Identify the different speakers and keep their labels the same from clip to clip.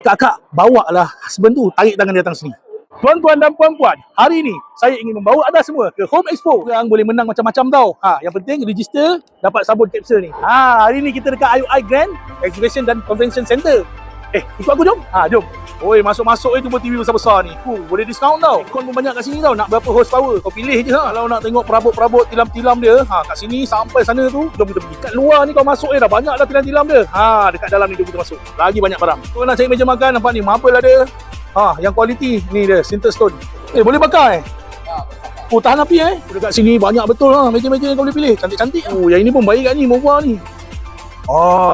Speaker 1: Kak, bawa lah husband tu, tarik tangan dia datang sini. Tuan-tuan dan puan-puan, hari ini saya ingin membawa anda semua ke Home Expo. Yang boleh menang macam-macam tau. Yang penting register, dapat sabun kapsul ni. Hari ni kita dekat IUI Grand Exhibition dan Convention Center. Ikut aku jom. Jom. Oi, masuk-masuk tu TV besar-besar ni. Boleh diskaun tau. Aircon pun banyak kat sini tau. Nak berapa horsepower kau pilih je. Kalau nak tengok perabot-perabot tilam-tilam dia, kat sini sampai sana tu, jom kita pergi. Kat luar ni kau masuk dah banyak dah tilam-tilam dia. Dekat dalam ni jom kita masuk. Lagi banyak barang. Kau nak cari meja makan, nampak ni marble ada. Yang kualiti ni dia, sinter stone. Boleh bakar tahan api Dekat sini banyak betul meja-meja yang kau boleh pilih. Cantik-cantik. Yang ini pun baik kat ni, murah ni.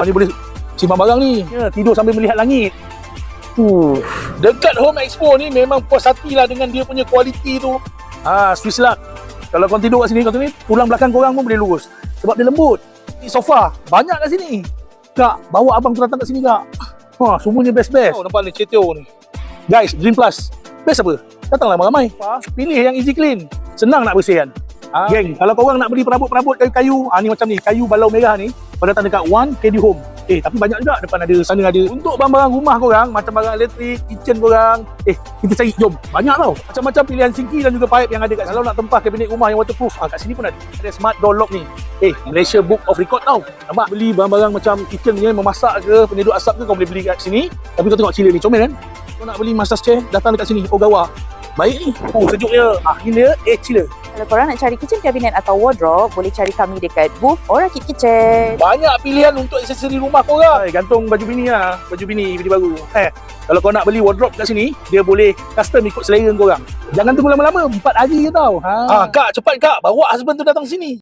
Speaker 1: Ni boleh simpan barang ni. Tidur sambil melihat langit. Dekat Home Expo ni memang puas hatilah dengan dia punya kualiti tu. Swiss luck. Kalau kau tidur kat sini, kau ni tulang belakang korang pun boleh lurus. Sebab dia lembut. Sofa banyak kat sini. Kak, bawa abang tu datang kat sini kak. Semuanya best-best. Nampak ni Ceteo ni. Guys, Dream Plus. Best apa? Datanglah ramai-ramai. Pilih yang easy clean. Senang nak bersihkan. Geng, kalau korang nak beli perabot-perabot kayu-kayu, ni macam ni, kayu balau merah ni, kau datang dekat One KD Home. Tapi banyak juga, depan ada, sana ada. Untuk barang-barang rumah korang, macam barang elektrik, kitchen korang, kita cari, jom. Banyak tau. Macam-macam pilihan sinki dan juga pipe yang ada kat sini. Kalau nak tempah kabinet rumah yang waterproof, kat sini pun ada. Ada smart door lock ni. Malaysia Book of Record tau. Nampak? Beli barang-barang macam kitchen ni, memasak ke, penyedut asap ke, kau boleh beli kat sini. Tapi kau tengok chiller ni, comel kan? Kau nak beli massage chair, datang dekat sini, Ogawa. Baik ni. Sejuk dia. Ini dia, chiller.
Speaker 2: Kalau korang nak cari kitchen cabinet atau wardrobe, boleh cari kami dekat booth Orchid Kitchen.
Speaker 1: Banyak pilihan untuk aksesori rumah korang. Gantung baju bini lah. Baju bini baru. Kalau kau nak beli wardrobe kat sini, dia boleh custom ikut selera korang. Jangan tunggu lama-lama. 4 hari je tau. Kak, cepat kak. Bawa husband tu datang sini.